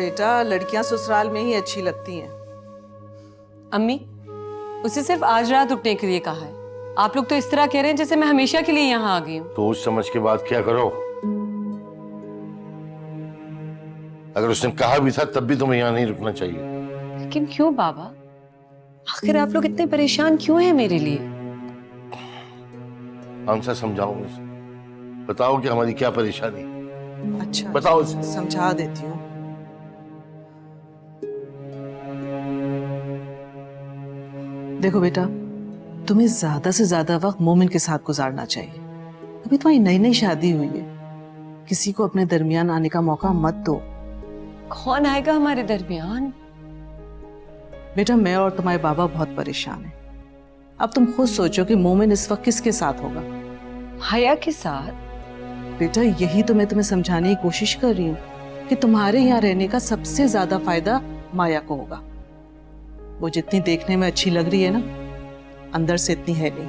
बेटा लड़कियां ससुराल में ही अच्छी लगती हैं। अम्मी, उसे सिर्फ आज रात रुकने के लिए कहा है। आप लोग तो इस तरह कह रहे हैं जैसे मैं हमेशा के लिए यहाँ आ गई हूँ। तो उस समझ के बाद क्या करो, अगर उसने कहा भी था तब भी तुम्हें यहाँ नहीं रुकना चाहिए। लेकिन क्यों बाबा? आखिर आप लोग इतने परेशान क्यों हैं मेरे लिए? हमसे समझाओ उसे, बताओ कि हमारी क्या परेशानी। अच्छा बताओ उसे। समझा देती हूँ। देखो बेटा, तुम्हें ज्यादा से ज्यादा वक्त मोमिन के साथ गुजारना चाहिए। अभी तुम्हारी नई नई शादी हुई है, किसी को अपने दरमियान आने का मौका मत दो। कौन आएगा हमारे दरमियान? बेटा मैं और तुम्हारे बाबा बहुत परेशान हैं। अब तुम खुद सोचो कि मोमिन इस वक्त किसके साथ होगा। हया के साथ? बेटा यही तो मैं तुम्हें समझाने की कोशिश कर रही हूँ कि तुम्हारे यहाँ रहने का सबसे ज्यादा फायदा माया को होगा। वो जितनी देखने में अच्छी लग रही है ना, अंदर से इतनी है नहीं।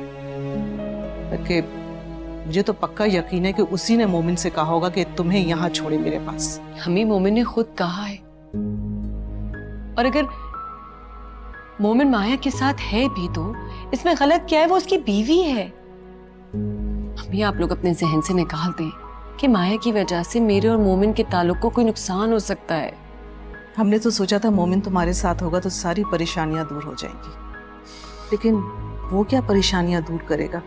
बल्कि मुझे तो पक्का यकीन है कि उसी ने मोमिन से कहा होगा कि तुम्हें यहाँ छोड़े मेरे पास। हमें मोमिन ने खुद कहा है। और अगर मोमिन माया के साथ है भी तो इसमें गलत क्या है? वो उसकी बीवी है। अभी आप लोग अपने जहन से निकाल दें कि माया की वजह से मेरे और मोमिन के ताल्लुक को कोई नुकसान हो सकता है। हमने तो सोचा था मोमिन तुम्हारे साथ होगा तो सारी परेशानियां दूर हो जाएंगी, लेकिन वो क्या परेशानियां दूर करेगा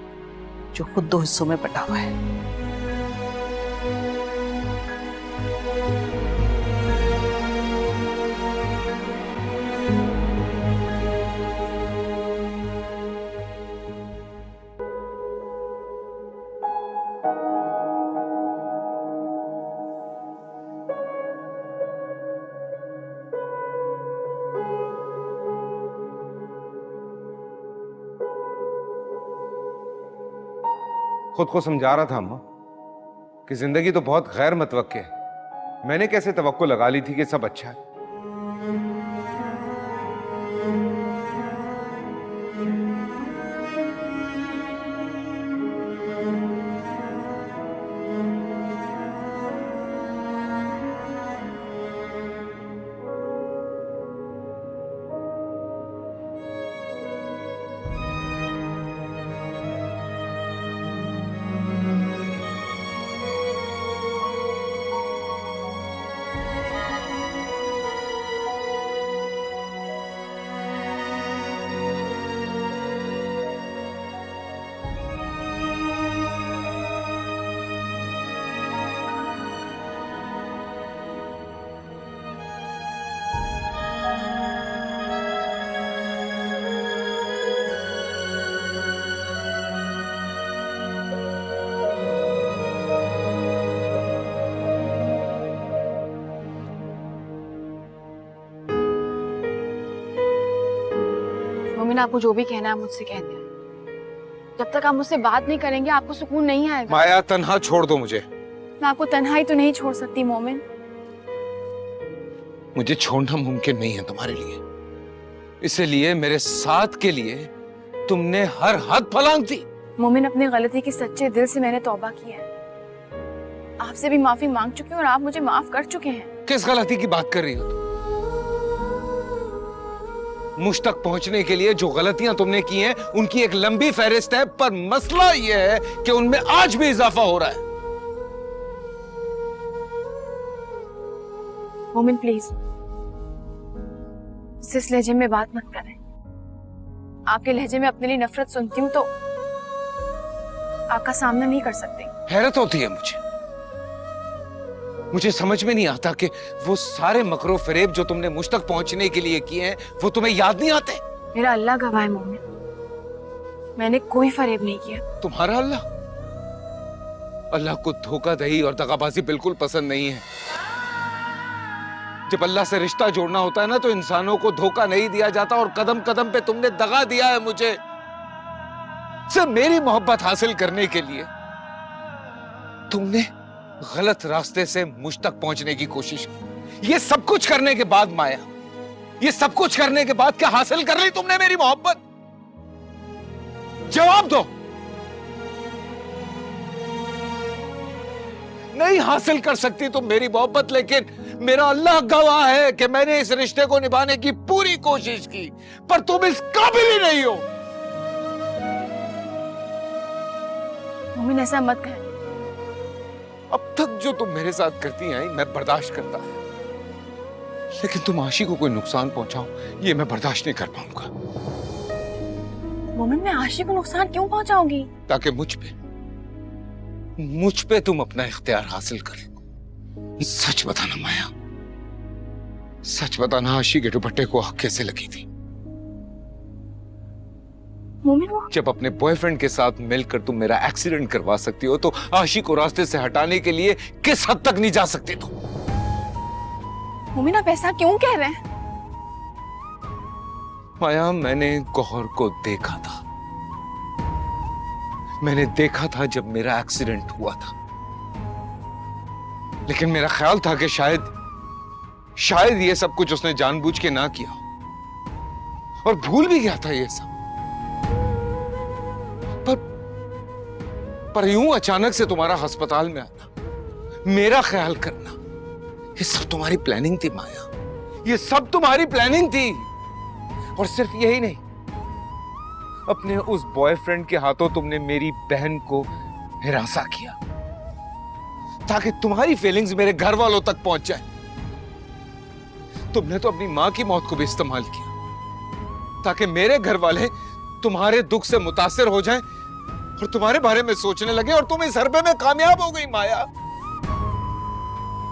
जो खुद दो हिस्सों में बटा हुआ है। खुद को समझा रहा था अम्मा कि जिंदगी तो बहुत गैर मतवक्के है। मैंने कैसे तवक्को लगा ली थी कि सब अच्छा है। मोमिन, आपको जो भी कहना है मुझसे कह दें। जब तक आप मुझसे बात नहीं करेंगे आपको सुकून नहीं आएगा। माया तन्हा छोड़ दो मुझे। मैं आपको तन्हाई तो नहीं छोड़ सकती मोमिन। मुझे छोड़ना मुमकिन नहीं है तुम्हारे लिए, इसलिए मेरे साथ के लिए तुमने हर हद फलांग दी। मोमिन, अपनी गलती की सच्चे दिल से मैंने तौबा की है। आपसे भी माफी मांग चुकी हूँ और आप मुझे माफ कर चुके हैं। किस गलती की बात कर रही हो तुम? मुझ तक पहुंचने के लिए जो गलतियां तुमने की हैं उनकी एक लंबी फहरिस्त है, पर मसला यह है कि उनमें आज भी इजाफा हो रहा है। मोमिन प्लीज इस लहजे में बात मत करें। आपके लहजे में अपने लिए नफरत सुनती हूँ तो आपका सामना नहीं कर सकती। हैरत होती है मुझे समझ में नहीं आता कि वो सारे मकरो फरेब जो तुमने मुझ तक पहुंचने के लिए किए हैं वो तुम्हें याद नहीं आते। मेरा अल्लाह गवाह है मोमिन, मैंने कोई फरेब नहीं किया। तुम्हारा अल्लाह? अल्लाह को धोखाधड़ी और दगाबाजी बिल्कुल पसंद नहीं है। जब अल्लाह से रिश्ता जोड़ना होता है ना तो इंसानों को धोखा नहीं दिया जाता, और कदम कदम पे तुमने दगा दिया है मुझे। सिर्फ मेरी मोहब्बत हासिल करने के लिए तुमने गलत रास्ते से मुझ तक पहुंचने की कोशिश की। ये सब कुछ करने के बाद माया, ये सब कुछ करने के बाद क्या हासिल कर ली तुमने मेरी मोहब्बत? जवाब दो। नहीं हासिल कर सकती तुम मेरी मोहब्बत, लेकिन मेरा अल्लाह गवाह है कि मैंने इस रिश्ते को निभाने की पूरी कोशिश की, पर तुम इस काबिल ही नहीं हो। मोमिन ऐसा मत कहें। अब तक जो तुम मेरे साथ करती आई मैं बर्दाश्त करता है, लेकिन तुम आशी को कोई नुकसान पहुंचाओ ये मैं बर्दाश्त नहीं कर पाऊंगा। मोमिन मैं आशी को नुकसान क्यों पहुंचाऊंगी? ताकि मुझ पे तुम अपना इख्तियार हासिल कर लो। सच बताना माया, सच बताना, आशी के दुपट्टे को आग कैसे लगी थी? मोमिन वो जब अपने बॉयफ्रेंड के साथ मिलकर तुम मेरा एक्सीडेंट करवा सकती हो, तो आशी को रास्ते से हटाने के लिए किस हद तक नहीं जा सकती तुम? मोमिन आप ऐसा क्यों कह रहे हैं? माया, मैंने गौहर को देखा था, मैंने देखा था जब मेरा एक्सीडेंट हुआ था, लेकिन मेरा ख्याल था कि शायद ये सब कुछ उसने जानबूझ के ना किया, और भूल भी गया था ये सब। पर यूं अचानक से तुम्हारा अस्पताल में आना, मेरा ख्याल करना, ये सब तुम्हारी प्लानिंग थी माया, ये सब तुम्हारी प्लानिंग थी। और सिर्फ यही नहीं, अपने उस बॉयफ्रेंड के हाथों तुमने मेरी बहन को हिरासा किया ताकि तुम्हारी फीलिंग्स मेरे घर वालों तक पहुंच जाए। तुमने तो अपनी मां की मौत को भी इस्तेमाल किया ताकि मेरे घर वाले तुम्हारे दुख से मुतासिर हो जाएं और तुम्हारे बारे में सोचने लगे, और तुम इस हरबे में कामयाब हो गई माया।